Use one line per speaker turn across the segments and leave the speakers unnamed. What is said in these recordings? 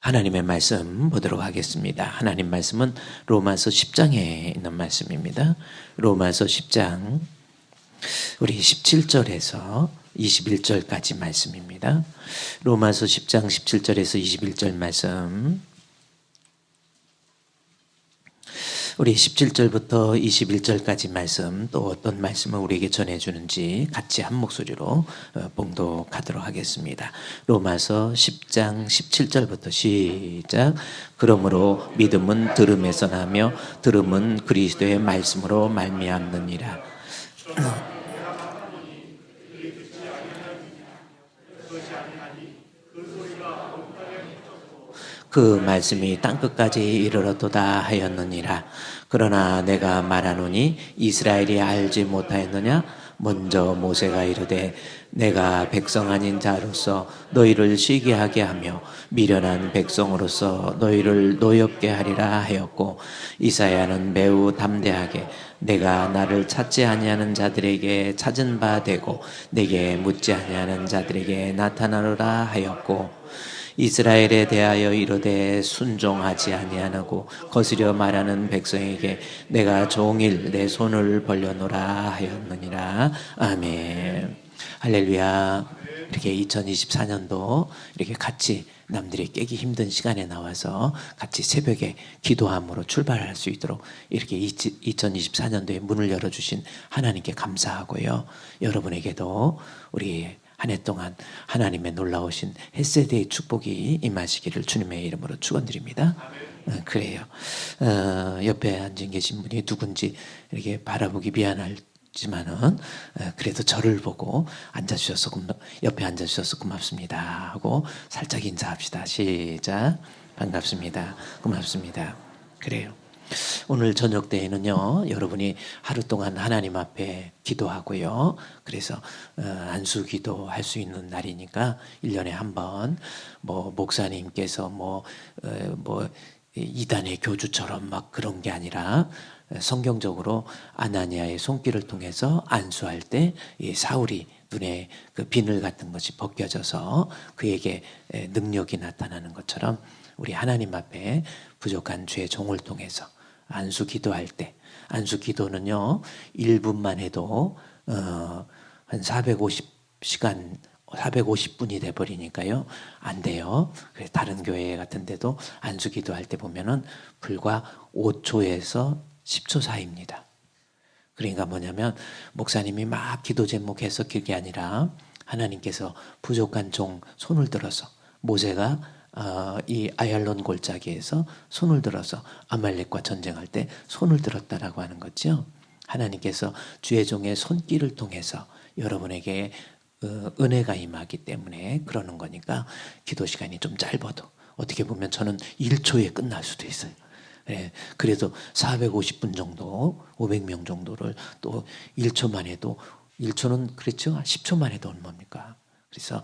하나님의 말씀 보도록 하겠습니다. 하나님 말씀은 로마서 10장에 있는 말씀입니다. 로마서 10장 우리 17절에서 21절까지 말씀입니다. 로마서 10장 17절에서 21절 말씀, 우리 17절부터 21절까지 말씀, 또 어떤 말씀을 우리에게 전해주는지 같이 한 목소리로 봉독하도록 하겠습니다. 로마서 10장 17절부터 시작. 그러므로 믿음은 들음에서 나며 들음은 그리스도의 말씀으로 말미암느니라. 그 말씀이 땅끝까지 이르렀도다 하였느니라. 그러나 내가 말하노니 이스라엘이 알지 못하였느냐? 먼저 모세가 이르되 내가 백성 아닌 자로서 너희를 쉬게 하게 하며 미련한 백성으로서 너희를 노엽게 하리라 하였고, 이사야는 매우 담대하게 내가 나를 찾지 아니하는 자들에게 찾은 바 되고 내게 묻지 아니하는 자들에게 나타나노라 하였고, 이스라엘에 대하여 이르되 순종하지 아니하고 거스려 말하는 백성에게 내가 종일 내 손을 벌려노라 하였느니라. 아멘. 할렐루야. 이렇게 2024년도 이렇게 같이 남들이 깨기 힘든 시간에 나와서 같이 새벽에 기도함으로 출발할 수 있도록 이렇게 2024년도에 문을 열어주신 하나님께 감사하고요. 여러분에게도 우리 한 해 동안 하나님의 놀라우신 헷세대의 축복이 임하시기를 주님의 이름으로 축원드립니다. 그래요. 옆에 앉아 계신 분이 누군지 이렇게 바라보기 미안하지만은 그래도 저를 보고 앉아주셔서 옆에 앉아주셔서 고맙습니다 하고 살짝 인사합시다. 시작. 반갑습니다. 고맙습니다. 그래요. 오늘 저녁 때에는요, 여러분이 하루 동안 하나님 앞에 기도하고요. 그래서 안수 기도할 수 있는 날이니까 1년에 한 번 목사님께서 이단의 교주처럼 막 그런 게 아니라 성경적으로 아나니아의 손길을 통해서 안수할 때 이 사울이 눈에 그 비늘 같은 것이 벗겨져서 그에게 능력이 나타나는 것처럼 우리 하나님 앞에 부족한 죄 종을 통해서 안수 기도할 때, 안수 기도는요 1분만 해도 한 450시간 450분이 돼버리니까요 안 돼요. 그래서 다른 교회 같은 데도 안수 기도할 때 보면은 불과 5초에서 10초 사이입니다. 그러니까 뭐냐면 목사님이 막 기도 제목 해석할 게 아니라 하나님께서 부족한 종 손을 들어서, 모세가 이 아얄론 골짜기에서 손을 들어서 아말렉과 전쟁할 때 손을 들었다라고 하는 거죠. 하나님께서 주의 종의 손길을 통해서 여러분에게 은혜가 임하기 때문에 그러는 거니까 기도 시간이 좀 짧아도, 어떻게 보면 저는 1초에 끝날 수도 있어요. 예, 그래도 450분 정도, 500명 정도를 또 1초만 해도, 1초는 그렇죠? 10초만 해도 얼마입니까? 그래서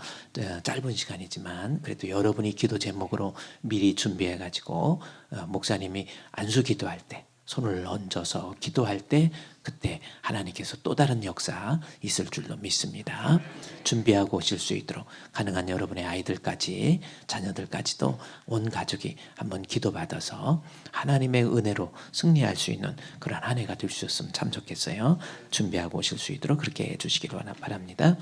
짧은 시간이지만 그래도 여러분이 기도 제목으로 미리 준비해가지고 목사님이 안수 기도할 때 손을 얹어서 기도할 때 그때 하나님께서 또 다른 역사 있을 줄로 믿습니다. 준비하고 오실 수 있도록 가능한 여러분의 아이들까지, 자녀들까지도 온 가족이 한번 기도받아서 하나님의 은혜로 승리할 수 있는 그런 한 해가 될 수 있었으면 참 좋겠어요. 준비하고 오실 수 있도록 그렇게 해주시기를 바랍니다.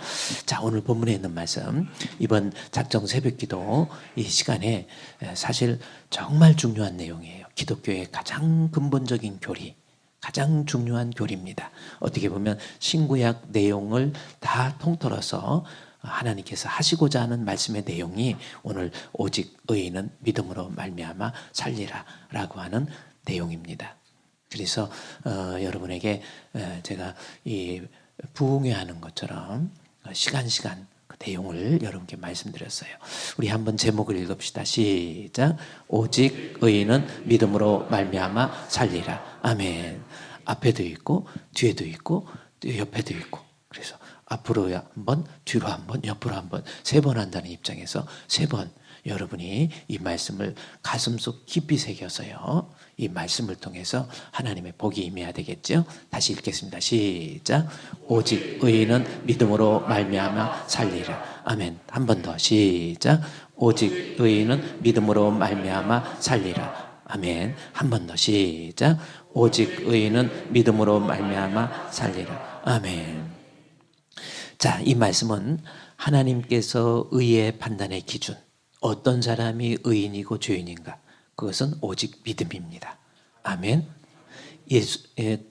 자, 오늘 본문에 있는 말씀, 이번 작정 새벽기도 이 시간에 사실 정말 중요한 내용이에요. 기독교의 가장 근본적인 교리, 가장 중요한 교리입니다. 어떻게 보면 신구약 내용을 다 통틀어서 하나님께서 하시고자 하는 말씀의 내용이 오늘 오직 의인은 믿음으로 말미암아 살리라 라고 하는 내용입니다. 그래서 여러분에게 제가 이 부흥회하는 것처럼 시간 그 내용을 여러분께 말씀드렸어요. 우리 한번 제목을 읽읍시다. 시작. 오직 의인은 믿음으로 말미암아 살리라. 아멘. 앞에도 있고 뒤에도 있고 옆에도 있고, 그래서 앞으로 한번, 뒤로 한번, 옆으로 한번, 3번 한다는 입장에서 3번 여러분이 이 말씀을 가슴속 깊이 새겨서요, 이 말씀을 통해서 하나님의 복이 임해야 되겠죠. 다시 읽겠습니다. 시작. 오직 의인은 믿음으로 말미암아 살리라. 아멘. 한 번 더. 시작. 오직 의인은 믿음으로 말미암아 살리라. 아멘. 한 번 더 시작. 오직 의인은 믿음으로 말미암아 살리라. 아멘. 자, 이 말씀은 하나님께서 의의 판단의 기준, 어떤 사람이 의인이고 죄인인가, 그것은 오직 믿음입니다. 아멘.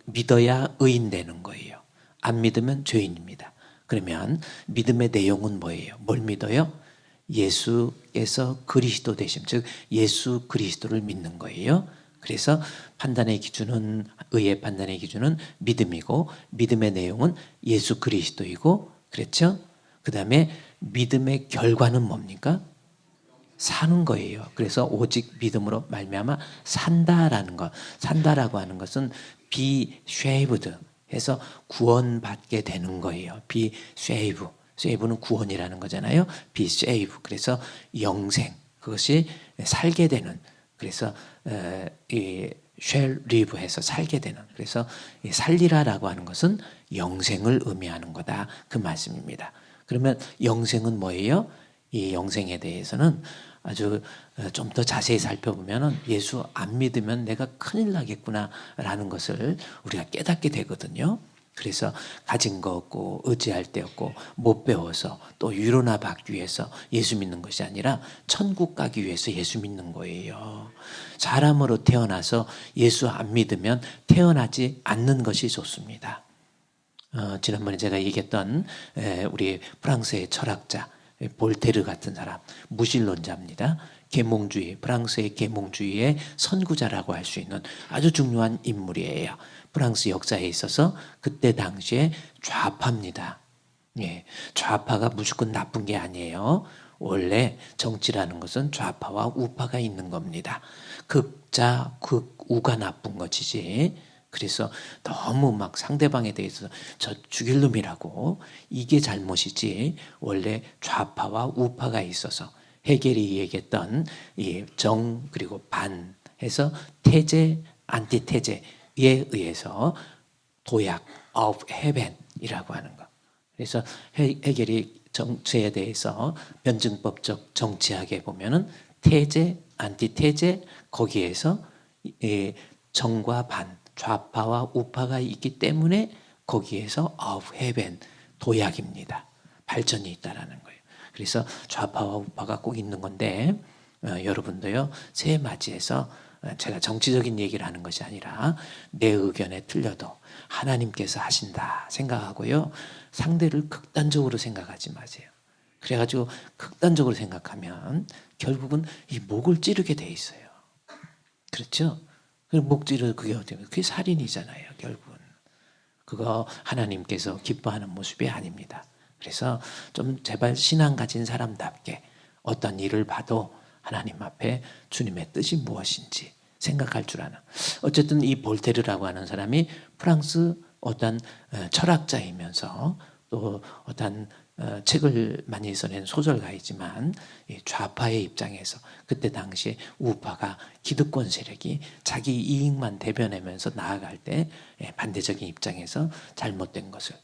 믿어야 의인 되는 거예요. 안 믿으면 죄인입니다. 그러면 믿음의 내용은 뭐예요? 뭘 믿어요? 예수께서 그리스도 되심, 즉 예수 그리스도를 믿는 거예요. 그래서 판단의 기준은, 의의 판단의 기준은 믿음이고, 믿음의 내용은 예수 그리스도이고, 그렇죠? 그 다음에 믿음의 결과는 뭡니까? 사는 거예요. 그래서 오직 믿음으로 말미암아 산다라는 것, 산다라고 하는 것은 be saved 해서 구원받게 되는 거예요. be saved. save는 구원이라는 거잖아요. be saved. 그래서 영생, 그것이 살게 되는, 그래서 이 shall live 해서 살게 되는, 그래서 살리라라고 하는 것은 영생을 의미하는 거다, 그 말씀입니다. 그러면 영생은 뭐예요? 이 영생에 대해서는 아주 좀 더 자세히 살펴보면 예수 안 믿으면 내가 큰일 나겠구나라는 것을 우리가 깨닫게 되거든요. 그래서 가진 거 없고 의지할 데 없고 못 배워서 또 위로나 받기 위해서 예수 믿는 것이 아니라 천국 가기 위해서 예수 믿는 거예요. 사람으로 태어나서 예수 안 믿으면 태어나지 않는 것이 좋습니다. 지난번에 제가 얘기했던 우리 프랑스의 철학자 볼테르 같은 사람, 무신론자입니다. 계몽주의, 프랑스의 계몽주의의 선구자라고 할 수 있는 아주 중요한 인물이에요. 프랑스 역사에 있어서 그때 당시에 좌파입니다. 예, 좌파가 무조건 나쁜 게 아니에요. 원래 정치라는 것은 좌파와 우파가 있는 겁니다. 극자, 극우가 나쁜 것이지. 그래서 너무 막 상대방에 대해서 저 죽일 놈이라고, 이게 잘못이지. 원래 좌파와 우파가 있어서 헤겔이 얘기했던 이 정 그리고 반 해서 태제, 안티태제에 의해서 도약, of heaven이라고 하는 거. 그래서 헤겔이 정치에 대해서 변증법적 정치학에 보면은 태제, 안티태제, 거기에서 정과 반, 좌파와 우파가 있기 때문에 거기에서 of heaven, 도약입니다. 발전이 있다라는 거예요. 그래서 좌파와 우파가 꼭 있는 건데, 여러분도요, 새해 맞이해서 제가 정치적인 얘기를 하는 것이 아니라 내 의견에 틀려도 하나님께서 하신다 생각하고요, 상대를 극단적으로 생각하지 마세요. 그래가지고 극단적으로 생각하면 결국은 이 목을 찌르게 돼 있어요. 그렇죠? 목 찌르, 그게 어떻게, 그게 살인이잖아요, 결국은. 그거 하나님께서 기뻐하는 모습이 아닙니다. 그래서 좀 제발 신앙 가진 사람답게 어떤 일을 봐도 하나님 앞에 주님의 뜻이 무엇인지 생각할 줄 아는. 어쨌든 이 볼테르라고 하는 사람이 프랑스 어떤 철학자이면서 또 어떤 책을 많이 써낸 소설가이지만, 좌파의 입장에서 그때 당시에 우파가 기득권 세력이 자기 이익만 대변하면서 나아갈 때 반대적인 입장에서 잘못된 것을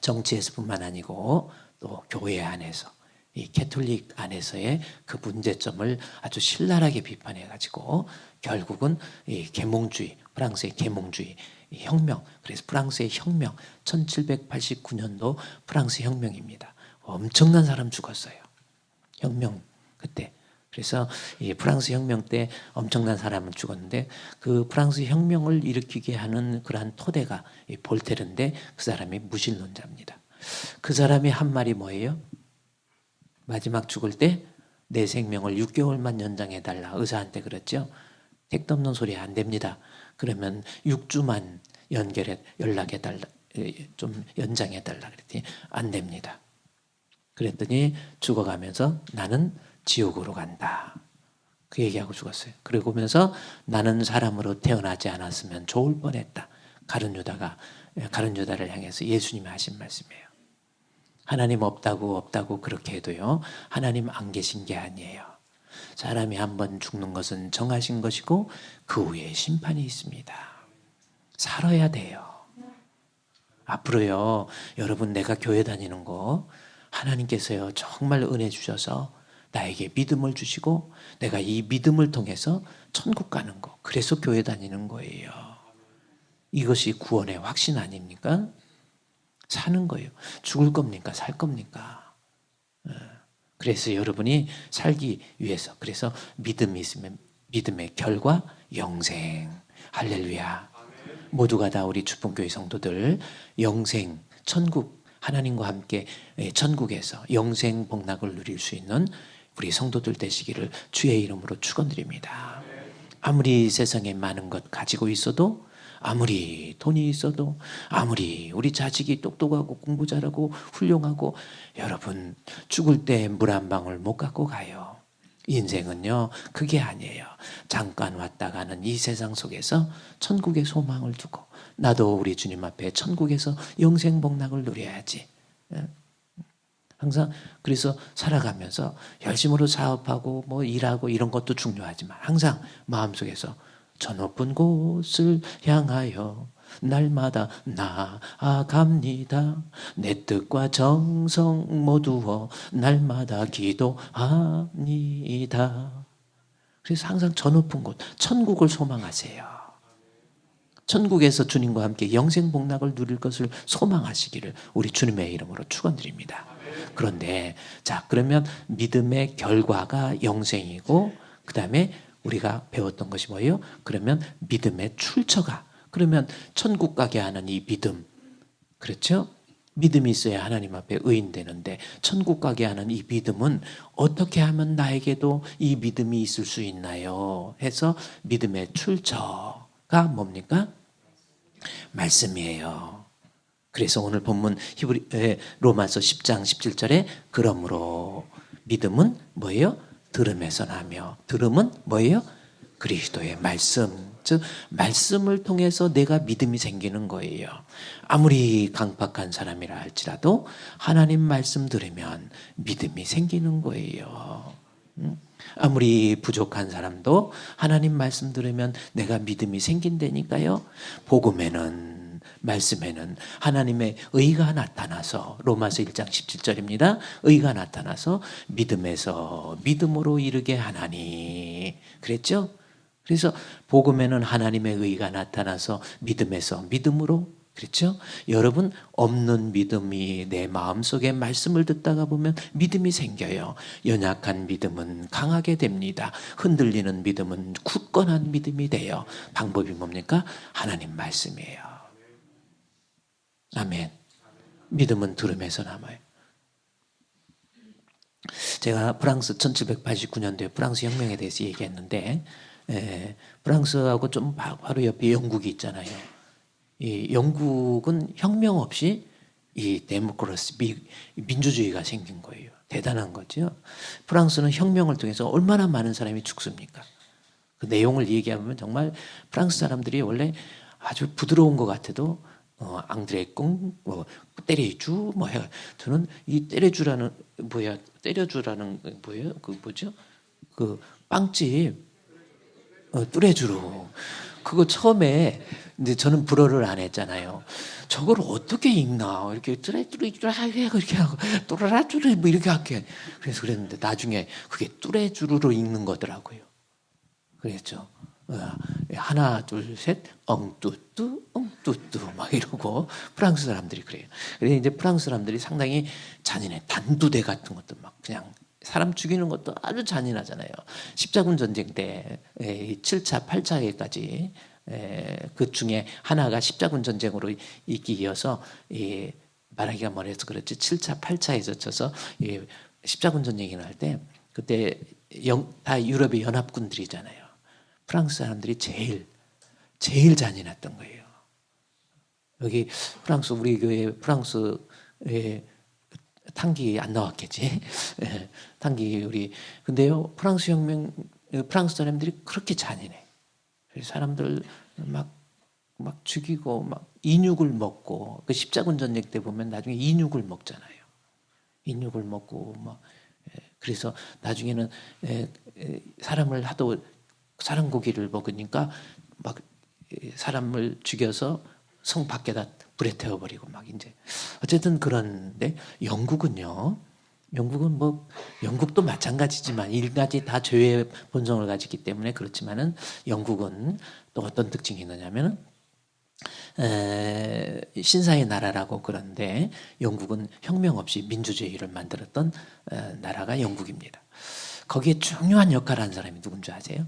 정치에서뿐만 아니고 또 교회 안에서, 이 캐톨릭 안에서의 그 문제점을 아주 신랄하게 비판해 가지고 결국은 이 계몽주의, 프랑스의 계몽주의 혁명, 그래서 프랑스의 혁명, 1789년도 프랑스 혁명입니다. 엄청난 사람 죽었어요. 혁명 그때. 그래서 이 프랑스 혁명 때 엄청난 사람은 죽었는데, 그 프랑스 혁명을 일으키게 하는 그러한 토대가 이 볼테르인데, 그 사람이 무신론자입니다. 그 사람이 한 말이 뭐예요? 마지막 죽을 때 내 생명을 6개월만 연장해달라, 의사한테 그랬죠. 택도 없는 소리 안 됩니다. 그러면 6주만 연락해달라, 좀 연장해달라 그랬더니 안 됩니다. 그랬더니 죽어가면서 나는 지옥으로 간다, 그 얘기하고 죽었어요. 그러면서 나는 사람으로 태어나지 않았으면 좋을 뻔했다. 가룟 유다를 향해서 예수님이 하신 말씀이에요. 하나님 없다고 그렇게 해도요, 하나님 안 계신 게 아니에요. 사람이 한번 죽는 것은 정하신 것이고 그 후에 심판이 있습니다. 살아야 돼요. 앞으로요, 여러분, 내가 교회 다니는 거 하나님께서요 정말 은혜 주셔서 나에게 믿음을 주시고 내가 이 믿음을 통해서 천국 가는 거. 그래서 교회 다니는 거예요. 이것이 구원의 확신 아닙니까? 사는 거예요. 죽을 겁니까? 살 겁니까? 그래서 여러분이 살기 위해서, 그래서 믿음이 있으면 믿음의 결과 영생. 할렐루야. 모두가 다 우리 축복교회 성도들 영생, 천국, 하나님과 함께 천국에서 영생 복락을 누릴 수 있는 우리 성도들 되시기를 주의 이름으로 축원드립니다. 아무리 세상에 많은 것 가지고 있어도, 아무리 돈이 있어도, 아무리 우리 자식이 똑똑하고 공부 잘하고 훌륭하고, 여러분 죽을 때 물 한 방울 못 갖고 가요. 인생은요 그게 아니에요. 잠깐 왔다 가는 이 세상 속에서 천국의 소망을 두고, 나도 우리 주님 앞에 천국에서 영생 복락을 누려야지. 항상 그래서 살아가면서 열심으로 사업하고 뭐 일하고 이런 것도 중요하지만 항상 마음속에서 저 높은 곳을 향하여 날마다 나아갑니다. 내 뜻과 정성 모두어 날마다 기도합니다. 그래서 항상 저 높은 곳, 천국을 소망하세요. 천국에서 주님과 함께 영생 복락을 누릴 것을 소망하시기를 우리 주님의 이름으로 축원드립니다. 그런데 자, 그러면 믿음의 결과가 영생이고, 그 다음에 우리가 배웠던 것이 뭐예요? 그러면 믿음의 출처가, 그러면 천국 가게 하는 이 믿음, 그렇죠? 믿음이 있어야 하나님 앞에 의인되는데, 천국 가게 하는 이 믿음은 어떻게 하면 나에게도 이 믿음이 있을 수 있나요? 해서 믿음의 출처가 뭡니까? 말씀이에요. 그래서 오늘 본문 로마서 10장 17절에 그러므로 믿음은 뭐예요? 들음에서 나며, 들음은 뭐예요? 그리스도의 말씀. 즉 말씀을 통해서 내가 믿음이 생기는 거예요. 아무리 강팍한 사람이라 할지라도 하나님 말씀 들으면 믿음이 생기는 거예요. 아무리 부족한 사람도 하나님 말씀 들으면 내가 믿음이 생긴다니까요. 복음에는, 말씀에는 하나님의 의가 나타나서, 로마서 1장 17절입니다. 의가 나타나서 믿음에서 믿음으로 이르게 하나니 그랬죠? 그래서 복음에는 하나님의 의가 나타나서 믿음에서 믿음으로, 그렇죠? 여러분 없는 믿음이 내 마음속에 말씀을 듣다가 보면 믿음이 생겨요. 연약한 믿음은 강하게 됩니다. 흔들리는 믿음은 굳건한 믿음이 돼요. 방법이 뭡니까? 하나님 말씀이에요. 아멘. 믿음은 들음에서 남아요. 제가 프랑스 1789년도에 프랑스 혁명에 대해서 얘기했는데, 프랑스하고 좀 바로 옆에 영국이 있잖아요. 이 영국은 혁명 없이 이 데모크라시, 민주주의가 생긴 거예요. 대단한 거죠. 프랑스는 혁명을 통해서 얼마나 많은 사람이 죽습니까? 그 내용을 얘기하면 정말 프랑스 사람들이 원래 아주 부드러운 것 같아도 앙드레 꽁, 뭐 때려주, 뭐 해. 저는 이 때려주라는 뭐예요? 그 뭐죠? 그 빵집 뚜레쥬르. 그거 처음에 이제 저는 불어를 안 했잖아요. 저걸 어떻게 읽나? 이렇게 뚜레쥬르 이렇게 하고 또라라쭈르 뭐 이렇게 할게. 그래서 그랬는데 나중에 그게 뚜레쥬르로 읽는 거더라고요. 그랬죠. 하나 둘 셋 엉뚜뚜 엉뚜뚜 막 이러고 프랑스 사람들이 그래요. 그래서 이제 프랑스 사람들이 상당히 잔인해. 단두대 같은 것도 막 그냥 사람 죽이는 것도 아주 잔인하잖아요. 십자군 전쟁 때 7차, 8차에까지 그 중에 하나가 십자군 전쟁으로 이어서 말하기가 뭐래서 그렇지 7차, 8차에 젖혀서 십자군 전쟁이 날 때 그때 다 유럽의 연합군들이잖아요. 프랑스 사람들이 제일 잔인했던 거예요. 여기 프랑스 우리 교회 프랑스에 탄기 안 나왔겠지. 탄기 우리 근데요 프랑스 혁명 프랑스 사람들이 그렇게 잔인해. 사람들 막 죽이고 막 인육을 먹고 그 십자군 전쟁 때 보면 나중에 인육을 먹잖아요. 인육을 먹고 막 그래서 나중에는 사람을 하도 사람 고기를 먹으니까 막 사람을 죽여서 성 밖에다 불에 태워버리고 막 이제 어쨌든 그런데 영국은요 영국은 뭐 영국도 마찬가지지만 일가지 다 죄의 본성을 가지기 때문에 그렇지만은 영국은 또 어떤 특징이 있느냐면은 신사의 나라라고 그런데 영국은 혁명 없이 민주주의를 만들었던 나라가 영국입니다. 거기에 중요한 역할을 한 사람이 누군지 아세요?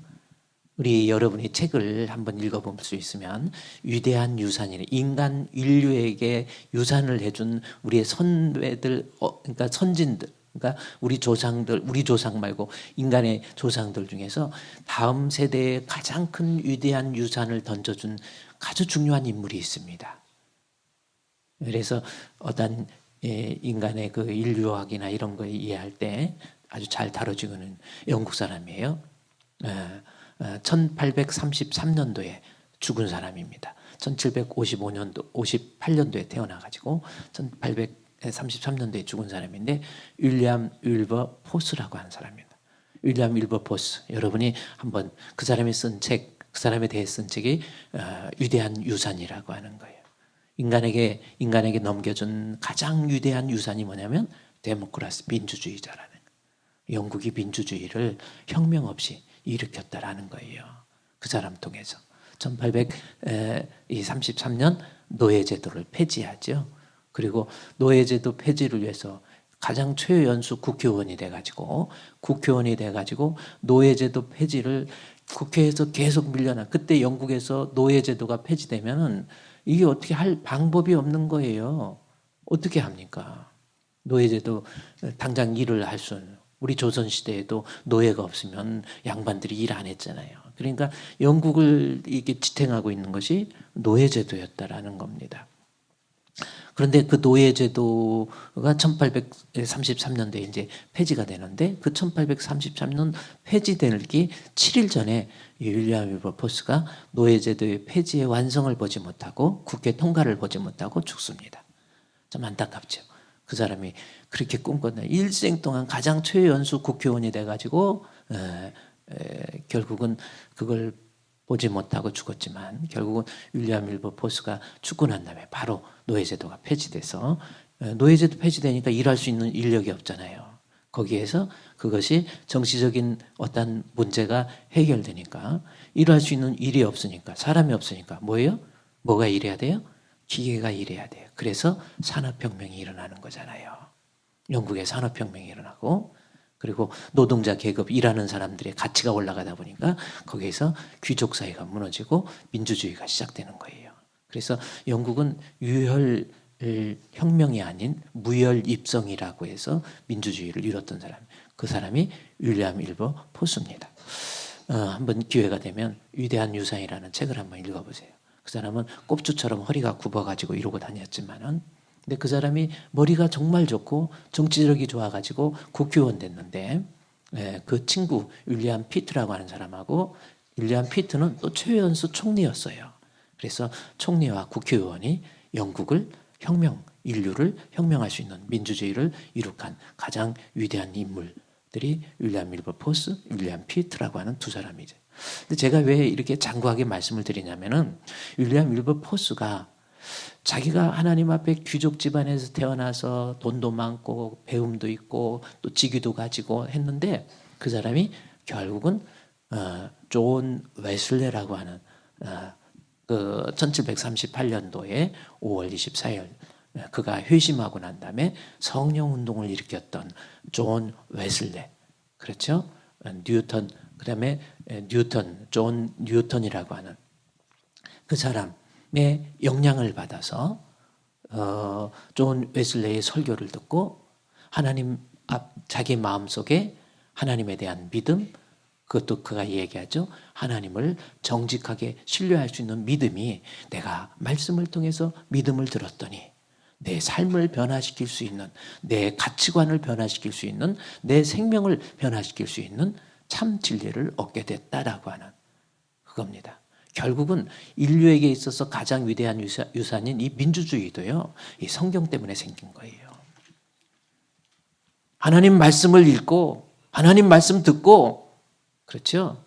우리 여러분이 책을 한번 읽어볼 수 있으면 위대한 유산이래. 인간 인류에게 유산을 해준 우리의 선배들, 그러니까 선진들, 그러니까 우리 조상들, 우리 조상 말고 인간의 조상들 중에서 다음 세대에 가장 큰 위대한 유산을 던져준 아주 중요한 인물이 있습니다. 그래서 어떤 인간의 그 인류학이나 이런 거 이해할 때 아주 잘 다뤄지고는 영국 사람이에요. 1833년도에 죽은 사람입니다. 1755년도, 58년도에 태어나가지고 1833년도에 죽은 사람인데 윌리엄 윌버 포스라고 하는 사람입니다. 윌리엄 윌버 포스. 여러분이 한번 그 사람이 쓴 책, 그 사람에 대해 쓴 책이 위대한 유산이라고 하는 거예요. 인간에게 넘겨준 가장 위대한 유산이 뭐냐면 데모크라시, 민주주의자라는 거예요. 영국이 민주주의를 혁명 없이 일으켰다라는 거예요. 그 사람 통해서 1833년 노예제도를 폐지하죠. 그리고 노예제도 폐지를 위해서 가장 최연소 국회의원이 돼가지고 노예제도 폐지를 국회에서 계속 밀려나. 그때 영국에서 노예제도가 폐지되면은 이게 어떻게 할 방법이 없는 거예요. 어떻게 합니까? 노예제도 당장 일을 할 수는. 우리 조선시대에도 노예가 없으면 양반들이 일 안 했잖아요. 그러니까 영국을 이게 지탱하고 있는 것이 노예제도였다라는 겁니다. 그런데 그 노예제도가 1833년도에 이제 폐지가 되는데 그 1833년 폐지되기 7일 전에 윌리엄 윌버포스가 노예제도의 폐지의 완성을 보지 못하고 국회 통과를 보지 못하고 죽습니다. 좀 안타깝죠. 그 사람이 그렇게 꿈꿨나 일생 동안 가장 최연소 국회의원이 돼가지고 결국은 그걸 보지 못하고 죽었지만 결국은 윌리엄 윌버포스가 죽고 난 다음에 바로 노예제도가 폐지돼서 노예제도 폐지되니까 일할 수 있는 인력이 없잖아요. 거기에서 그것이 정치적인 어떤 문제가 해결되니까 일할 수 있는 일이 없으니까 사람이 없으니까 뭐예요? 뭐가 일해야 돼요? 기계가 일해야 돼요. 그래서 산업혁명이 일어나는 거잖아요. 영국의 산업혁명이 일어나고 그리고 노동자 계급 일하는 사람들의 가치가 올라가다 보니까 거기에서 귀족 사회가 무너지고 민주주의가 시작되는 거예요. 그래서 영국은 유혈 혁명이 아닌 무혈 입성이라고 해서 민주주의를 이뤘던 사람. 그 사람이 윌리엄 윌버 포스입니다. 한번 기회가 되면 위대한 유산이라는 책을 한번 읽어보세요. 그 사람은 꼽주처럼 허리가 굽어가지고 이러고 다녔지만은 근데 그 사람이 머리가 정말 좋고 정치력이 좋아가지고 국회의원 됐는데 그 친구 윌리엄 피트라고 하는 사람하고 윌리엄 피트는 또 최연소 총리였어요. 그래서 총리와 국회의원이 영국을 인류를 혁명할 수 있는 민주주의를 이룩한 가장 위대한 인물들이 윌리엄 윌버포스, 윌리엄 피트라고 하는 두 사람이죠. 근데 제가 왜 이렇게 장구하게 말씀을 드리냐면은 윌리엄 윌버포스가 자기가 하나님 앞에 귀족 집안에서 태어나서 돈도 많고 배움도 있고 또 직위도 가지고 했는데 그 사람이 결국은 존 웨슬레라고 하는 그 1738년도에 5월 24일 그가 회심하고 난 다음에 성령 운동을 일으켰던 존 웨슬레 그렇죠? 뉴턴 그다음에 존 뉴턴이라고 하는 그 사람의 영향을 받아서 존 웨슬레의 설교를 듣고 하나님 자기 마음속에 하나님에 대한 믿음 그것도 그가 얘기하죠. 하나님을 정직하게 신뢰할 수 있는 믿음이 내가 말씀을 통해서 믿음을 들었더니 내 삶을 변화시킬 수 있는 내 가치관을 변화시킬 수 있는 내 생명을 변화시킬 수 있는 참 진리를 얻게 됐다라고 하는 그겁니다. 결국은 인류에게 있어서 가장 위대한 유산인 이 민주주의도요. 이 성경 때문에 생긴 거예요. 하나님 말씀을 읽고 하나님 말씀 듣고 그렇죠?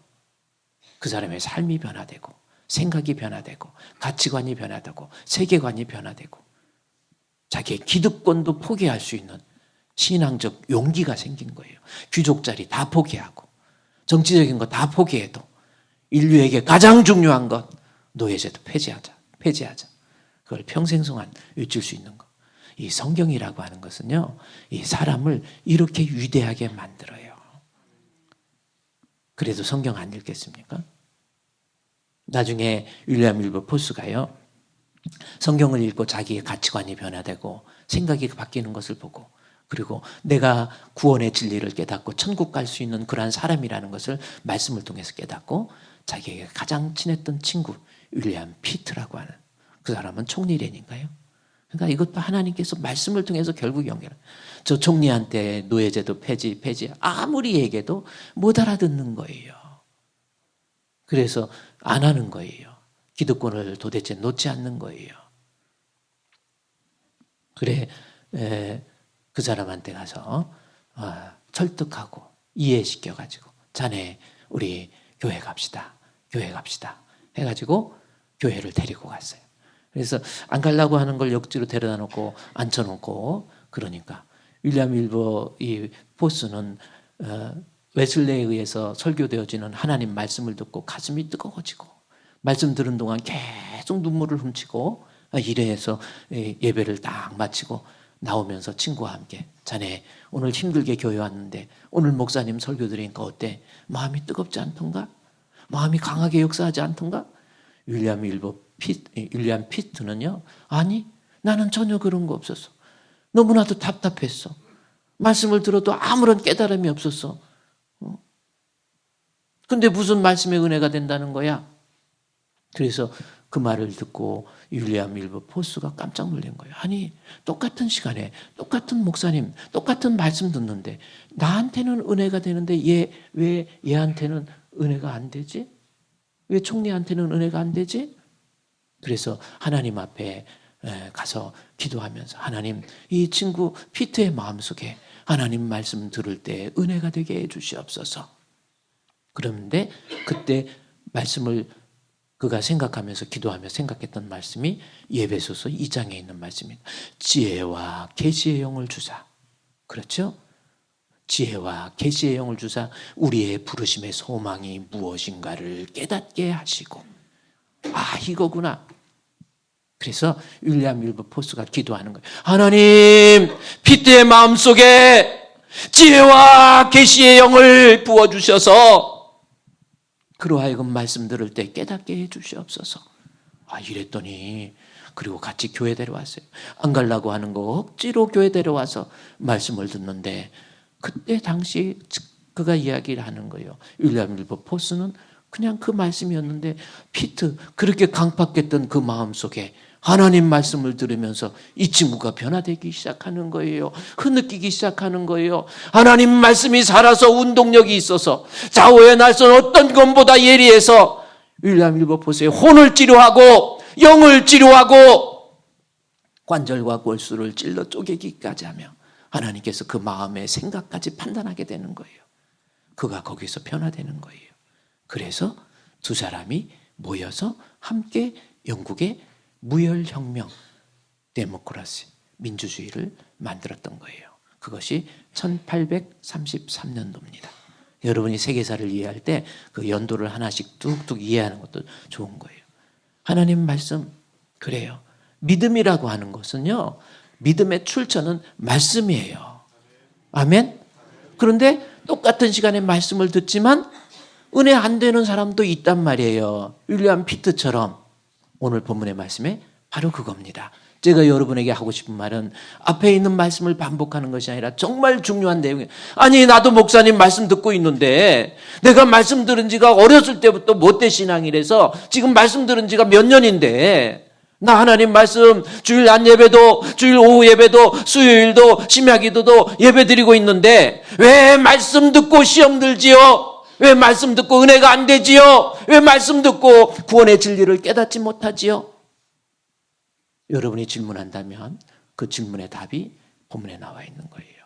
그 사람의 삶이 변화되고 생각이 변화되고 가치관이 변화되고 세계관이 변화되고 자기의 기득권도 포기할 수 있는 신앙적 용기가 생긴 거예요. 귀족 자리 다 포기하고 정치적인 거 다 포기해도 인류에게 가장 중요한 것 노예제도 폐지하자. 그걸 평생 동안 유지할 수 있는 것. 이 성경이라고 하는 것은요, 이 사람을 이렇게 위대하게 만들어요. 그래도 성경 안 읽겠습니까? 나중에 윌리엄 윌버포스가요, 성경을 읽고 자기의 가치관이 변화되고 생각이 바뀌는 것을 보고, 그리고 내가 구원의 진리를 깨닫고 천국 갈 수 있는 그러한 사람이라는 것을 말씀을 통해서 깨닫고, 자기에게 가장 친했던 친구 윌리엄 피트라고 하는 그 사람은 총리래니까요. 그러니까 이것도 하나님께서 말씀을 통해서 결국 연결해요. 저 총리한테 노예제도 폐지 아무리 얘기해도 못 알아듣는 거예요. 그래서 안 하는 거예요. 기득권을 도대체 놓지 않는 거예요. 그래, 그 사람한테 가서 설득하고 이해시켜가지고 자네 우리 교회 갑시다 해가지고 교회를 데리고 갔어요. 그래서 안 가려고 하는 걸 역지로 데려다 놓고 앉혀놓고, 그러니까 윌리엄 윌버 이 포스는 웨슬레에 의해서 설교되어지는 하나님 말씀을 듣고 가슴이 뜨거워지고, 말씀 들은 동안 계속 눈물을 훔치고, 이래서 예배를 딱 마치고 나오면서 친구와 함께, 자네 오늘 힘들게 교회 왔는데 오늘 목사님 설교 들으니까 어때? 마음이 뜨겁지 않던가? 마음이 강하게 역사하지 않던가? 윌리엄 피트는요, 아니 나는 전혀 그런 거 없었어. 너무나도 답답했어. 말씀을 들어도 아무런 깨달음이 없었어. 근데 무슨 말씀의 은혜가 된다는 거야? 그래서 그 말을 듣고 윌리엄 윌버포스가 깜짝 놀란 거예요. 아니 똑같은 시간에 똑같은 목사님 똑같은 말씀 듣는데 나한테는 은혜가 되는데 왜 얘한테는 은혜가 안 되지? 왜 총리한테는 은혜가 안 되지? 그래서 하나님 앞에 가서 기도하면서, 하나님 이 친구 피트의 마음속에 하나님 말씀 들을 때 은혜가 되게 해 주시옵소서. 그런데 그때 말씀을 그가 생각하면서 기도하며 생각했던 말씀이 에베소서 2장에 있는 말씀입니다. 지혜와 계시의 영을 주사. 그렇죠? 지혜와 계시의 영을 주사 우리의 부르심의 소망이 무엇인가를 깨닫게 하시고, 이거구나. 그래서 윌리엄 윌버포스가 기도하는 거예요. 하나님, 피트의 마음속에 지혜와 계시의 영을 부어주셔서 그로 하여금 말씀 들을 때 깨닫게 해 주시옵소서. 이랬더니, 그리고 같이 교회 데려왔어요. 안 가려고 하는 거 억지로 교회 데려와서 말씀을 듣는데, 그때 당시 그가 이야기를 하는 거예요. 윌리엄 윌버포스는 그냥 그 말씀이었는데, 피트 그렇게 강팍했던 그 마음속에 하나님 말씀을 들으면서 이 친구가 변화되기 시작하는 거예요. 흐느끼기 시작하는 거예요. 하나님 말씀이 살아서 운동력이 있어서 좌우의 날선 어떤 것보다 예리해서 윌리엄 윌버포스의 혼을 치료하고 영을 치료하고 관절과 골수를 찔러 쪼개기까지 하며 하나님께서 그 마음의 생각까지 판단하게 되는 거예요. 그가 거기서 변화되는 거예요. 그래서 두 사람이 모여서 함께 영국의 무혈혁명, 데모크라시, 민주주의를 만들었던 거예요. 그것이 1833년도입니다. 여러분이 세계사를 이해할 때 그 연도를 하나씩 뚝뚝 이해하는 것도 좋은 거예요. 하나님 말씀, 그래요. 믿음이라고 하는 것은요, 믿음의 출처는 말씀이에요. 아멘? 그런데 똑같은 시간에 말씀을 듣지만 은혜 안 되는 사람도 있단 말이에요. 윌리엄 피트처럼. 오늘 본문의 말씀에 바로 그겁니다. 제가 여러분에게 하고 싶은 말은 앞에 있는 말씀을 반복하는 것이 아니라 정말 중요한 내용이에요. 아니 나도 목사님 말씀 듣고 있는데 내가 말씀 들은 지가 어렸을 때부터 못된 신앙이라서 지금 말씀 들은 지가 몇 년인데 나 하나님 말씀 주일 안 예배도 주일 오후 예배도 수요일도 심야기도도 예배 드리고 있는데 왜 말씀 듣고 시험 들지요? 왜 말씀 듣고 은혜가 안 되지요? 왜 말씀 듣고 구원의 진리를 깨닫지 못하지요? 여러분이 질문한다면 그 질문의 답이 본문에 나와 있는 거예요.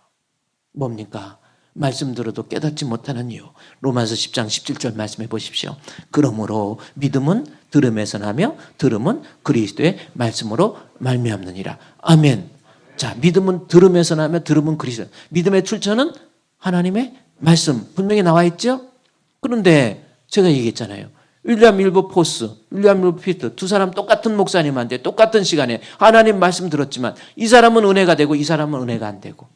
뭡니까? 말씀 들어도 깨닫지 못하는 이유. 로마서 10장 17절 말씀해 보십시오. 그러므로 믿음은 들음에서 나며 들음은 그리스도의 말씀으로 말미암느니라. 아멘. 자, 믿음은 들음에서 나며 들음은 그리스도. 믿음의 출처는 하나님의 말씀. 분명히 나와 있죠? 그런데 제가 얘기했잖아요. 윌리엄 밀버포스, 윌리엄 밀버피트 두 사람 똑같은 목사님한테 똑같은 시간에 하나님 말씀 들었지만 이 사람은 은혜가 되고 이 사람은 은혜가 안 되고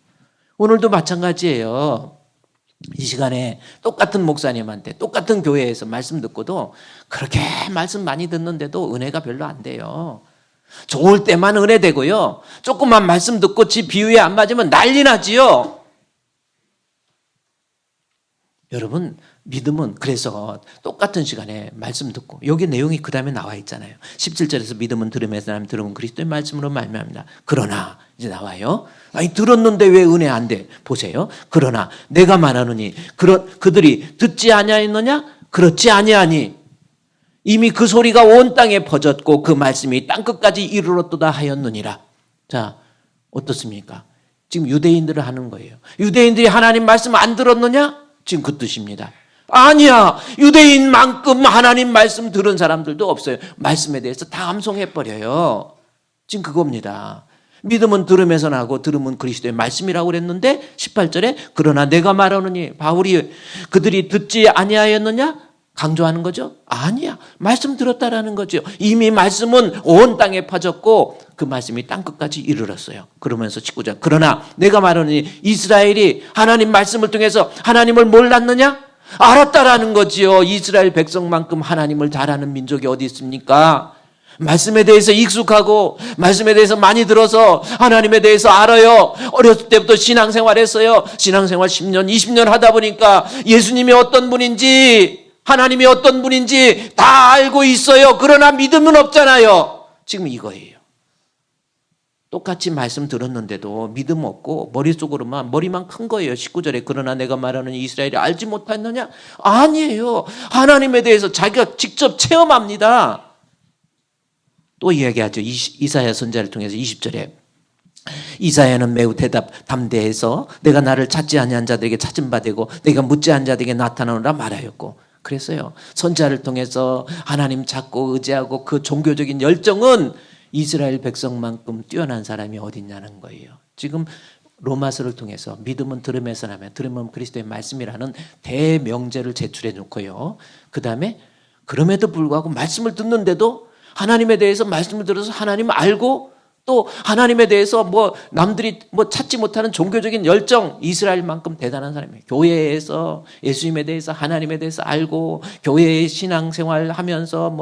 오늘도 마찬가지예요. 이 시간에 똑같은 목사님한테 똑같은 교회에서 말씀 듣고도 그렇게 말씀 많이 듣는데도 은혜가 별로 안 돼요. 좋을 때만 은혜 되고요. 조금만 말씀 듣고 지 비유에 안 맞으면 난리 나지요. 여러분 믿음은 그래서 똑같은 시간에 말씀 듣고 여기 내용이 그 다음에 나와 있잖아요. 17절에서 믿음은 들음에서 나면 들음은 그리스도의 말씀으로 말미암다. 그러나 이제 나와요. 아니 들었는데 왜 은혜 안 돼? 보세요. 그러나 내가 말하노니 그들이 듣지 아니하였느냐? 그렇지 아니하니 이미 그 소리가 온 땅에 퍼졌고 그 말씀이 땅끝까지 이르렀도다 하였느니라. 자, 어떻습니까? 지금 유대인들을 하는 거예요. 유대인들이 하나님 말씀 안 들었느냐? 지금 그 뜻입니다. 아니야. 유대인만큼 하나님 말씀 들은 사람들도 없어요. 말씀에 대해서 다 암송해버려요. 지금 그겁니다. 믿음은 들음에서 나고 들음은 그리스도의 말씀이라고 그랬는데 18절에 그러나 내가 말하노니 바울이 그들이 듣지 아니하였느냐? 강조하는 거죠? 아니야. 말씀 들었다라는 거죠. 이미 말씀은 온 땅에 퍼졌고 그 말씀이 땅끝까지 이르렀어요. 그러면서 19절 그러나 내가 말하노니 이스라엘이 하나님 말씀을 통해서 하나님을 몰랐느냐? 알았다라는 거지요. 이스라엘 백성만큼 하나님을 잘 아는 민족이 어디 있습니까? 말씀에 대해서 익숙하고 말씀에 대해서 많이 들어서 하나님에 대해서 알아요. 어렸을 때부터 신앙생활했어요. 신앙생활 10년, 20년 하다 보니까 예수님이 어떤 분인지 하나님이 어떤 분인지 다 알고 있어요. 그러나 믿음은 없잖아요. 지금 이거예요. 똑같이 말씀 들었는데도 믿음 없고 머리만 큰 거예요. 19절에 그러나 내가 말하는 이스라엘이 알지 못했느냐? 아니에요. 하나님에 대해서 자기가 직접 체험합니다. 또 이야기하죠. 이사야 선지자를 통해서 20절에 이사야는 매우 담대해서 내가 나를 찾지 아니한 자들에게 찾은 바 되고 내가 묻지 않은 자들에게 나타나노라 말하였고 그랬어요. 선지자를 통해서 하나님 찾고 의지하고 그 종교적인 열정은 이스라엘 백성만큼 뛰어난 사람이 어디 있냐는 거예요. 지금 로마서를 통해서 믿음은 들음에서 나며 들음은 그리스도의 말씀이라는 대명제를 제출해 놓고요. 그 다음에 그럼에도 불구하고 말씀을 듣는데도 하나님에 대해서 말씀을 들어서 하나님 알고 또 하나님에 대해서 남들이 찾지 못하는 종교적인 열정 이스라엘만큼 대단한 사람이에요. 교회에서 예수님에 대해서 하나님에 대해서 알고 교회의 신앙생활 하면서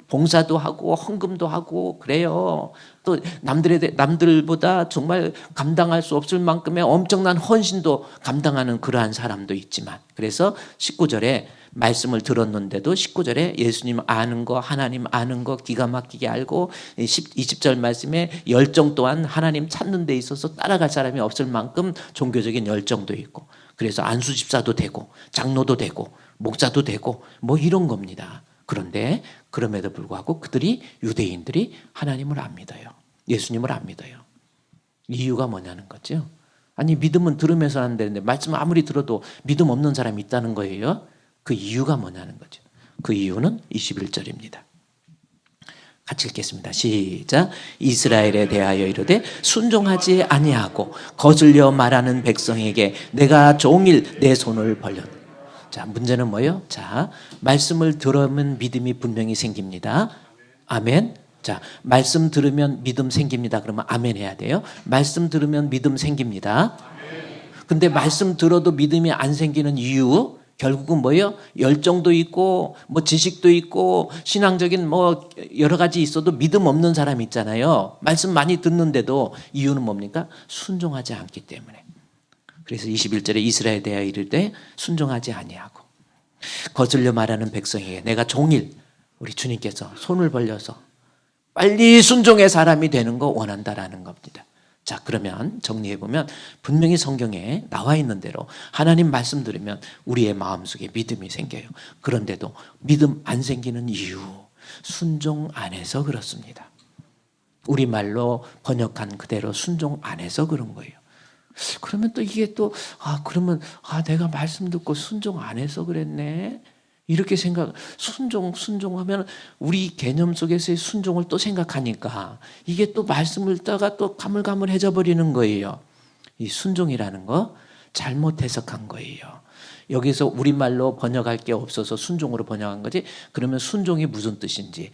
봉사도 하고 헌금도 하고 그래요. 또 남들보다 정말 감당할 수 없을 만큼의 엄청난 헌신도 감당하는 그러한 사람도 있지만 그래서 19절에 말씀을 들었는데도 19절에 예수님 아는 거 하나님 아는 거 기가 막히게 알고 20절 말씀에 열정 또한 하나님 찾는 데 있어서 따라갈 사람이 없을 만큼 종교적인 열정도 있고 그래서 안수집사도 되고 장로도 되고 목사도 되고 이런 겁니다. 그런데 그럼에도 불구하고 유대인들이 하나님을 안 믿어요. 예수님을 안 믿어요. 이유가 뭐냐는 거죠. 아니 믿음은 들으면서 하는 데인데 말씀 아무리 들어도 믿음 없는 사람이 있다는 거예요. 그 이유가 뭐냐는 거죠. 그 이유는 21절입니다. 같이 읽겠습니다. 시작. 이스라엘에 대하여 이르되 순종하지 아니하고 거슬려 말하는 백성에게 내가 종일 내 손을 벌렸다. 자, 문제는 뭐예요? 자, 말씀을 들으면 믿음이 분명히 생깁니다. 아멘. 자, 말씀 들으면 믿음 생깁니다. 그러면 아멘 해야 돼요. 말씀 들으면 믿음 생깁니다. 근데 말씀 들어도 믿음이 안 생기는 이유 결국은 뭐예요? 열정도 있고 지식도 있고 신앙적인 여러 가지 있어도 믿음 없는 사람이 있잖아요. 말씀 많이 듣는데도 이유는 뭡니까? 순종하지 않기 때문에. 그래서 21절에 이스라엘에 대하여 이르되 순종하지 아니하고 거슬려 말하는 백성에게 내가 종일 우리 주님께서 손을 벌려서 빨리 순종의 사람이 되는 거 원한다라는 겁니다. 자, 그러면 정리해보면 분명히 성경에 나와 있는 대로 하나님 말씀 들으면 우리의 마음속에 믿음이 생겨요. 그런데도 믿음 안 생기는 이유 순종 안 해서 그렇습니다. 우리말로 번역한 그대로 순종 안 해서 그런 거예요. 그러면 또 이게 그러면 내가 말씀 듣고 순종 안 해서 그랬네. 이렇게 순종하면 우리 개념 속에서의 순종을 또 생각하니까 이게 또 말씀을 따가 또 가물가물해져 버리는 거예요. 이 순종이라는 거 잘못 해석한 거예요. 여기서 우리말로 번역할 게 없어서 순종으로 번역한 거지. 그러면 순종이 무슨 뜻인지를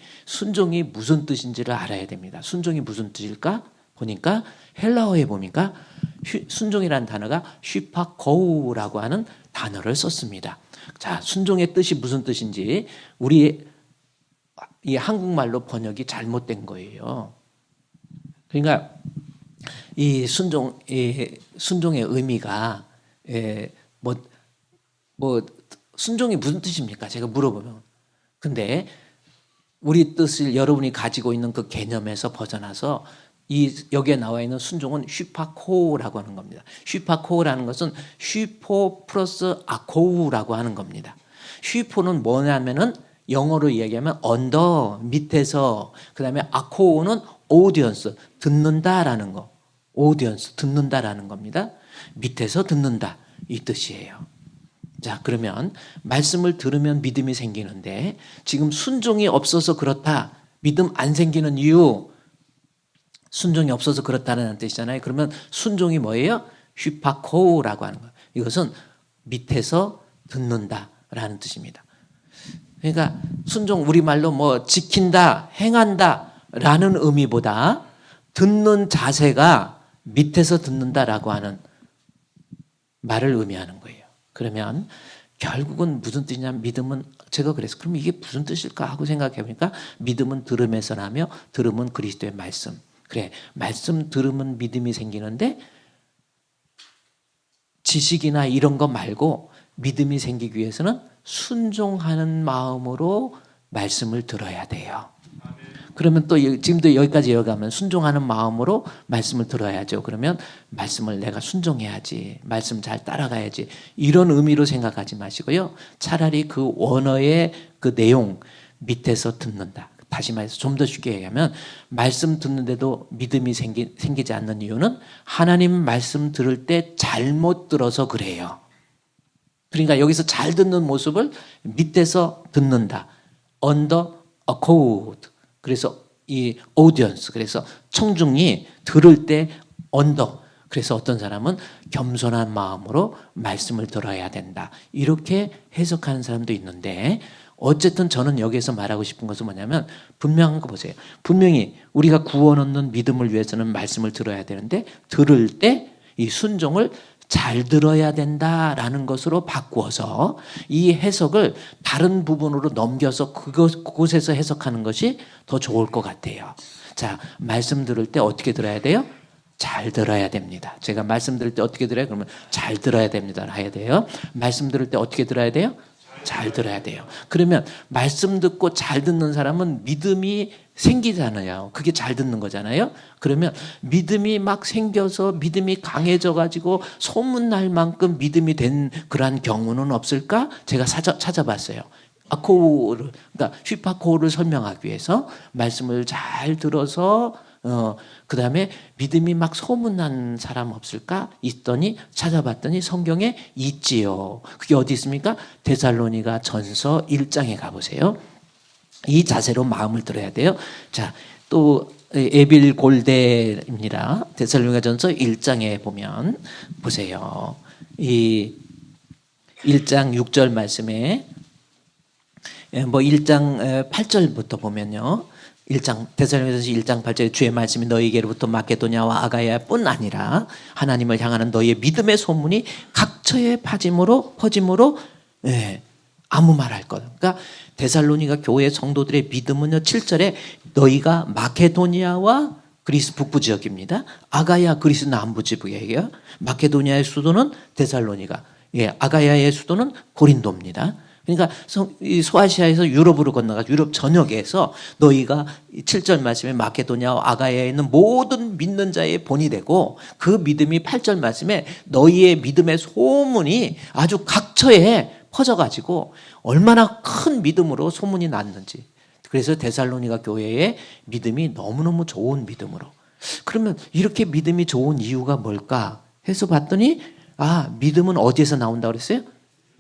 알아야 됩니다. 순종이 무슨 뜻일까? 보니까 헬라어에 보니까 순종이라는 단어가 슈파코우라고 하는 단어를 썼습니다. 자, 순종의 뜻이 무슨 뜻인지 우리 이 한국말로 번역이 잘못된 거예요. 그러니까 이 순종의 의미가 순종이 무슨 뜻입니까? 제가 물어보면. 근데 우리 뜻을 여러분이 가지고 있는 그 개념에서 벗어나서 여기에 나와 있는 순종은 슈파코라고 하는 겁니다. 슈파코라는 것은 슈포 플러스 아코우라고 하는 겁니다. 슈포는 뭐냐면은 영어로 얘기하면 언더, 밑에서, 그 다음에 아코우는 오디언스, 듣는다라는 거. 오디언스, 듣는다라는 겁니다. 밑에서 듣는다, 이 뜻이에요. 자, 그러면 말씀을 들으면 믿음이 생기는데 지금 순종이 없어서 그렇다, 믿음 안 생기는 이유, 순종이 없어서 그렇다는 뜻이잖아요. 그러면 순종이 뭐예요? 슈파코우라고 하는 거예요. 이것은 밑에서 듣는다라는 뜻입니다. 그러니까 순종 우리말로 지킨다, 행한다라는 의미보다 듣는 자세가 밑에서 듣는다라고 하는 말을 의미하는 거예요. 그러면 결국은 무슨 뜻이냐면 믿음은, 제가 그래서 그럼 이게 무슨 뜻일까 하고 생각해 보니까 믿음은 들음에서 나며 들음은 그리스도의 말씀. 그래, 말씀 들으면 믿음이 생기는데 지식이나 이런 거 말고 믿음이 생기기 위해서는 순종하는 마음으로 말씀을 들어야 돼요. 그러면 또 지금도 여기까지 이어가면 순종하는 마음으로 말씀을 들어야죠. 그러면 말씀을 내가 순종해야지, 말씀 잘 따라가야지, 이런 의미로 생각하지 마시고요. 차라리 그 원어의 그 내용, 밑에서 듣는다. 다시 말해서 좀 더 쉽게 얘기하면 말씀 듣는데도 믿음이 생기지 않는 이유는 하나님 말씀 들을 때 잘못 들어서 그래요. 그러니까 여기서 잘 듣는 모습을 밑에서 듣는다. under a code. 그래서 이 audience. 그래서 청중이 들을 때 under. 그래서 어떤 사람은 겸손한 마음으로 말씀을 들어야 된다. 이렇게 해석하는 사람도 있는데 어쨌든 저는 여기에서 말하고 싶은 것은 뭐냐면 분명한 거 보세요. 분명히 우리가 구원 얻는 믿음을 위해서는 말씀을 들어야 되는데 들을 때 이 순종을 잘 들어야 된다라는 것으로 바꾸어서 이 해석을 다른 부분으로 넘겨서 그곳에서 해석하는 것이 더 좋을 것 같아요. 자, 말씀 들을 때 어떻게 들어야 돼요? 잘 들어야 됩니다. 제가 말씀 들을 때 어떻게 들어요? 그러면 잘 들어야 됩니다. 해야 돼요. 말씀 들을 때 어떻게 들어야 돼요? 잘 들어야 돼요. 그러면 말씀 듣고 잘 듣는 사람은 믿음이 생기잖아요. 그게 잘 듣는 거잖아요. 그러면 믿음이 막 생겨서 믿음이 강해져 가지고 소문날 만큼 믿음이 된 그러한 경우는 없을까? 제가 찾아봤어요. 아코우를, 그러니까 슈파코우를 설명하기 위해서 말씀을 잘 들어서 그 다음에 믿음이 막 소문난 사람 없을까? 있더니 찾아봤더니 성경에 있지요. 그게 어디 있습니까? 데살로니가 전서 1장에 가보세요. 이 자세로 마음을 들어야 돼요. 자, 또 에빌 골대입니다. 데살로니가 전서 1장에 보면 보세요. 이 1장 6절 말씀에 1장 8절부터 보면요. 1장 데살로니가전서 1장 8절에 주의 말씀이 너희에게로부터 마케도냐와 아가야뿐 아니라 하나님을 향하는 너희의 믿음의 소문이 각처에 퍼짐으로 아무 말할 것. 그러니까 데살로니가 교회 성도들의 믿음은요 7절에 너희가 마케도니아와 그리스 북부 지역입니다. 아가야 그리스 남부 지역이에요. 마케도니아의 수도는 데살로니가, 아가야의 수도는 고린도입니다. 그러니까 소아시아에서 유럽으로 건너가 유럽 전역에서 너희가 7절 말씀에 마케도니아와 아가야에 있는 모든 믿는 자의 본이 되고 그 믿음이 8절 말씀에 너희의 믿음의 소문이 아주 각처에 퍼져가지고 얼마나 큰 믿음으로 소문이 났는지. 그래서 데살로니가 교회의 믿음이 너무너무 좋은 믿음으로. 그러면 이렇게 믿음이 좋은 이유가 뭘까 해서 봤더니 믿음은 어디에서 나온다고 그랬어요?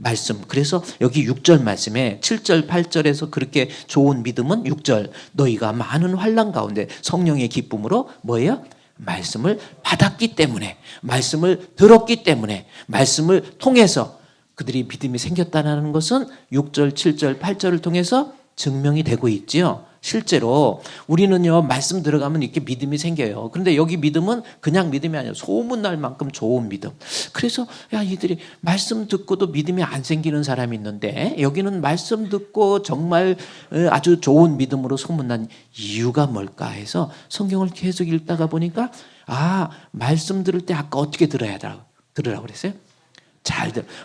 말씀. 그래서 여기 6절 말씀에 7절 8절에서 그렇게 좋은 믿음은 6절 너희가 많은 환난 가운데 성령의 기쁨으로 뭐예요? 말씀을 받았기 때문에, 말씀을 들었기 때문에, 말씀을 통해서 그들이 믿음이 생겼다는 것은 6절 7절 8절을 통해서 증명이 되고 있지요. 실제로 우리는요, 말씀 들어가면 이렇게 믿음이 생겨요. 그런데 여기 믿음은 그냥 믿음이 아니에요. 소문날 만큼 좋은 믿음. 그래서 야, 이들이 말씀 듣고도 믿음이 안 생기는 사람이 있는데 여기는 말씀 듣고 정말 아주 좋은 믿음으로 소문난 이유가 뭘까 해서 성경을 계속 읽다가 보니까 말씀 들을 때 아까 어떻게 들으라고 그랬어요?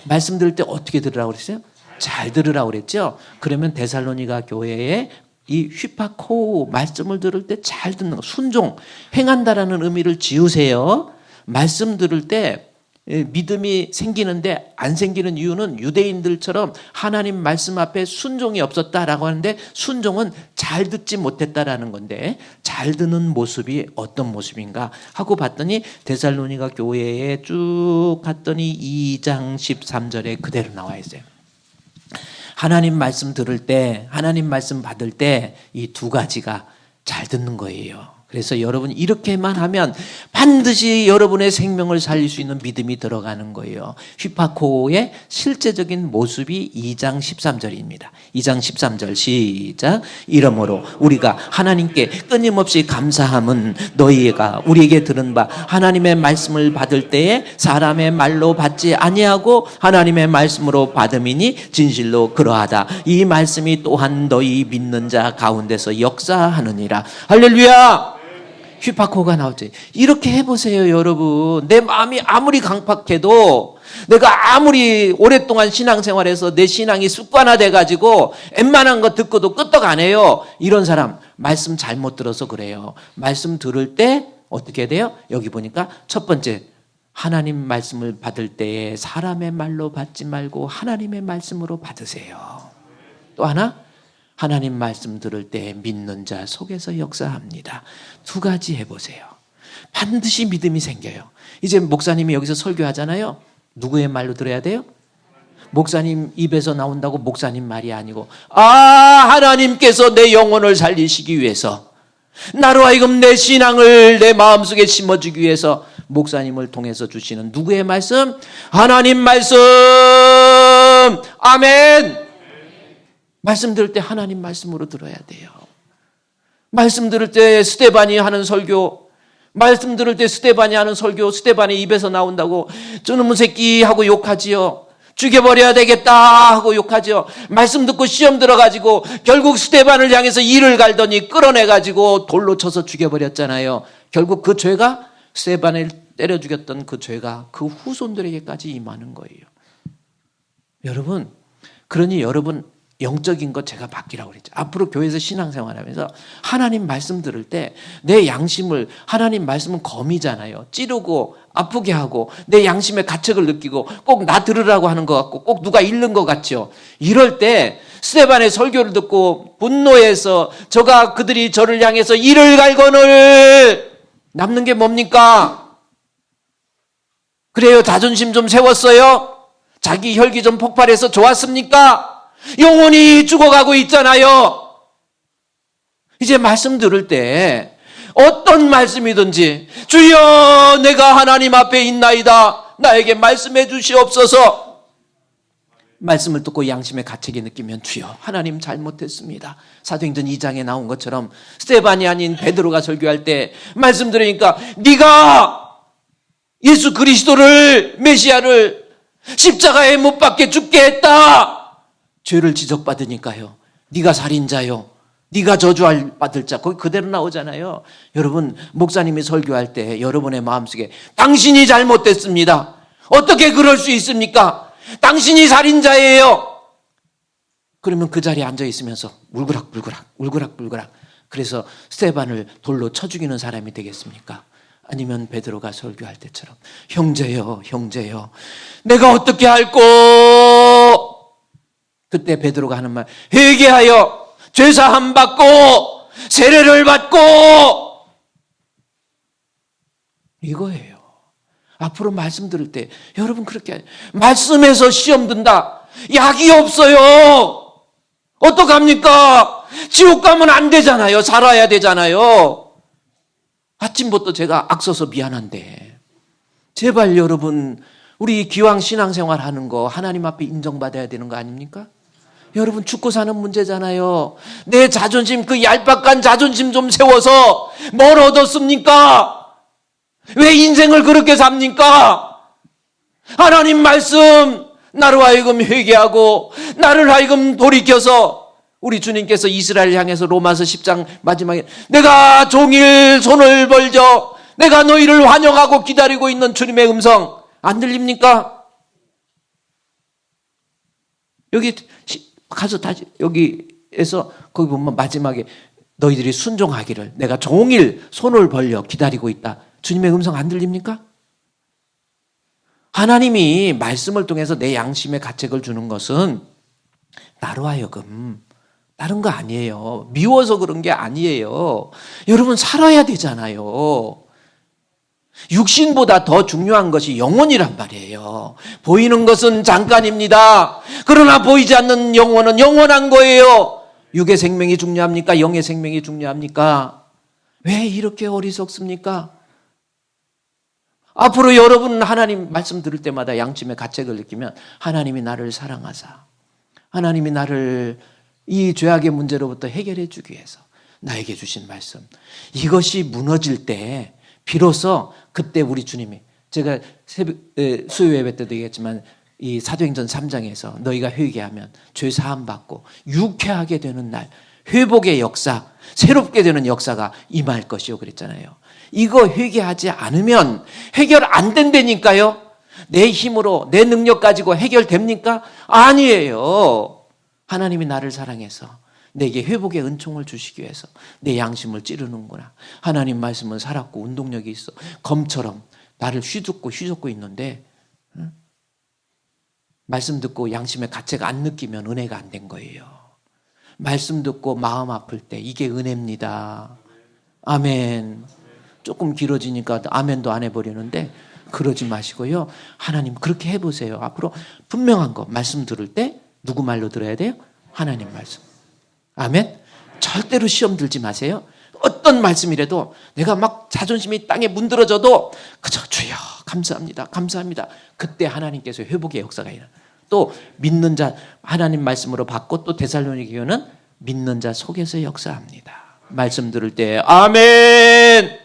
말씀 들을 때 어떻게 들으라고 그랬어요? 잘 들으라고 그랬죠? 그러면 데살로니가 교회에 이 휘파코 말씀을 들을 때 잘 듣는 거, 순종, 행한다라는 의미를 지우세요. 말씀 들을 때 믿음이 생기는데 안 생기는 이유는 유대인들처럼 하나님 말씀 앞에 순종이 없었다라고 하는데 순종은 잘 듣지 못했다라는 건데 잘 듣는 모습이 어떤 모습인가 하고 봤더니 데살로니가 교회에 쭉 갔더니 2장 13절에 그대로 나와 있어요. 하나님 말씀 들을 때, 하나님 말씀 받을 때 이 두 가지가 잘 듣는 거예요. 그래서 여러분 이렇게만 하면 반드시 여러분의 생명을 살릴 수 있는 믿음이 들어가는 거예요. 휘파코의 실제적인 모습이 2장 13절입니다. 2장 13절 시작. 이러므로 우리가 하나님께 끊임없이 감사함은 너희가 우리에게 들은 바 하나님의 말씀을 받을 때에 사람의 말로 받지 아니하고 하나님의 말씀으로 받음이니 진실로 그러하다. 이 말씀이 또한 너희 믿는 자 가운데서 역사하느니라. 할렐루야. 휘파코가 나오지. 이렇게 해보세요, 여러분. 내 마음이 아무리 강팍해도 내가 아무리 오랫동안 신앙생활해서 내 신앙이 습관화돼가지고 웬만한 거 듣고도 끄떡 안 해요. 이런 사람 말씀 잘못 들어서 그래요. 말씀 들을 때 어떻게 돼요? 여기 보니까 첫 번째 하나님 말씀을 받을 때에 사람의 말로 받지 말고 하나님의 말씀으로 받으세요. 또 하나 하나님 말씀 들을 때 믿는 자 속에서 역사합니다. 두 가지 해보세요. 반드시 믿음이 생겨요. 이제 목사님이 여기서 설교하잖아요. 누구의 말로 들어야 돼요? 목사님 입에서 나온다고 목사님 말이 아니고 하나님께서 내 영혼을 살리시기 위해서 나로 하여금 내 신앙을 내 마음속에 심어주기 위해서 목사님을 통해서 주시는 누구의 말씀? 하나님 말씀. 아멘. 말씀 들을 때 하나님 말씀으로 들어야 돼요. 말씀 들을 때 스데반이 하는 설교, 말씀 들을 때 스데반이 하는 설교, 스데반의 입에서 나온다고 저놈의 새끼 하고 욕하지요. 죽여버려야 되겠다 하고 욕하죠. 말씀 듣고 시험 들어가지고 결국 스데반을 향해서 이를 갈더니 끌어내가지고 돌로 쳐서 죽여버렸잖아요. 결국 그 죄가 스데반을 때려 죽였던 그 죄가 그 후손들에게까지 임하는 거예요. 여러분, 그러니 여러분 영적인 것 제가 맡기라고 그랬죠. 앞으로 교회에서 신앙생활하면서 하나님 말씀 들을 때 내 양심을, 하나님 말씀은 검이잖아요. 찌르고 아프게 하고 내 양심의 가책을 느끼고 꼭 나 들으라고 하는 것 같고 꼭 누가 읽는 것 같죠. 이럴 때 스데반의 설교를 듣고 분노해서 그들이 저를 향해서 이를 갈거늘 남는 게 뭡니까? 그래요, 자존심 좀 세웠어요? 자기 혈기 좀 폭발해서 좋았습니까? 영혼이 죽어가고 있잖아요. 이제 말씀 들을 때 어떤 말씀이든지 주여 내가 하나님 앞에 있나이다. 나에게 말씀해 주시옵소서. 말씀을 듣고 양심의 가책이 느끼면 주여 하나님 잘못했습니다. 사도행전 2장에 나온 것처럼 스데반이 아닌 베드로가 설교할 때 말씀 들으니까 네가 예수 그리스도를 메시아를 십자가에 못 박게 죽게 했다. 죄를 지적받으니까요. 네가 살인자요. 네가 저주할 받을 자. 거기 그대로 나오잖아요. 여러분 목사님이 설교할 때 여러분의 마음속에 당신이 잘못됐습니다. 어떻게 그럴 수 있습니까? 당신이 살인자예요. 그러면 그 자리에 앉아 있으면서 울그락불그락 그래서 스데반을 돌로 쳐 죽이는 사람이 되겠습니까? 아니면 베드로가 설교할 때처럼 형제요 내가 어떻게 할꼬? 그때 베드로가 하는 말, 회개하여 죄사함 받고 세례를 받고, 이거예요. 앞으로 말씀 들을 때 여러분 그렇게 말씀에서 시험 든다. 약이 없어요. 어떡합니까? 지옥 가면 안 되잖아요. 살아야 되잖아요. 아침부터 제가 악서서 미안한데 제발 여러분, 우리 기왕 신앙생활 하는 거 하나님 앞에 인정받아야 되는 거 아닙니까? 여러분, 죽고 사는 문제잖아요. 내 자존심, 그 얄팍한 자존심 좀 세워서 뭘 얻었습니까? 왜 인생을 그렇게 삽니까? 하나님 말씀, 나로 하여금 회개하고 나를 하여금 돌이켜서, 우리 주님께서 이스라엘 향해서 로마서 10장 마지막에 내가 종일 손을 벌져 내가 너희를 환영하고 기다리고 있는 주님의 음성 안 들립니까? 여기 가서 다시 여기에서 거기 보면 마지막에 너희들이 순종하기를 내가 종일 손을 벌려 기다리고 있다. 주님의 음성 안 들립니까? 하나님이 말씀을 통해서 내 양심의 가책을 주는 것은 나로 하여금 다른 거 아니에요. 미워서 그런 게 아니에요. 여러분, 살아야 되잖아요. 육신보다 더 중요한 것이 영혼이란 말이에요. 보이는 것은 잠깐입니다. 그러나 보이지 않는 영혼은 영원한 거예요. 육의 생명이 중요합니까? 영의 생명이 중요합니까? 왜 이렇게 어리석습니까? 앞으로 여러분 하나님 말씀 들을 때마다 양심의 가책을 느끼면 하나님이 나를 사랑하사, 하나님이 나를 이 죄악의 문제로부터 해결해 주기 위해서 나에게 주신 말씀, 이것이 무너질 때 비로소 그때 우리 주님이, 제가 수요 예배 때도 얘기했지만 이 사도행전 3장에서 너희가 회개하면 죄 사함 받고 유쾌하게 되는 날, 회복의 역사, 새롭게 되는 역사가 임할 것이요 그랬잖아요. 이거 회개하지 않으면 해결 안 된다니까요. 내 힘으로 내 능력 가지고 해결됩니까? 아니에요. 하나님이 나를 사랑해서 내게 회복의 은총을 주시기 위해서 내 양심을 찌르는구나. 하나님 말씀은 살았고 운동력이 있어. 검처럼 나를 휘젓고 있는데 말씀 듣고 양심의 가책 안 느끼면 은혜가 안 된 거예요. 말씀 듣고 마음 아플 때 이게 은혜입니다. 아멘. 조금 길어지니까 아멘도 안 해버리는데 그러지 마시고요. 하나님 그렇게 해보세요. 앞으로 분명한 거 말씀 들을 때 누구 말로 들어야 돼요? 하나님 말씀. 아멘. 절대로 시험 들지 마세요. 어떤 말씀이라도 내가 막 자존심이 땅에 문드러져도 그저 주여 감사합니다. 감사합니다. 그때 하나님께서 회복의 역사가 일어나. 또 믿는 자 하나님 말씀으로 받고 또 데살로니가교는 믿는 자 속에서 역사합니다. 말씀 들을 때 아멘.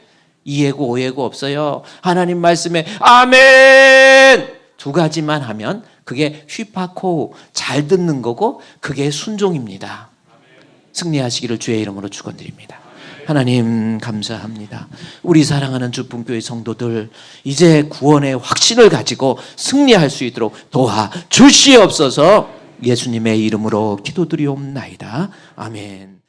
이해고 오해고 없어요. 하나님 말씀에 아멘 두 가지만 하면 그게 휘파코 잘 듣는 거고 그게 순종입니다. 승리하시기를 주의 이름으로 축원드립니다. 하나님 감사합니다. 우리 사랑하는 주품교회 성도들 이제 구원의 확신을 가지고 승리할 수 있도록 도와주시옵소서. 예수님의 이름으로 기도드리옵나이다. 아멘.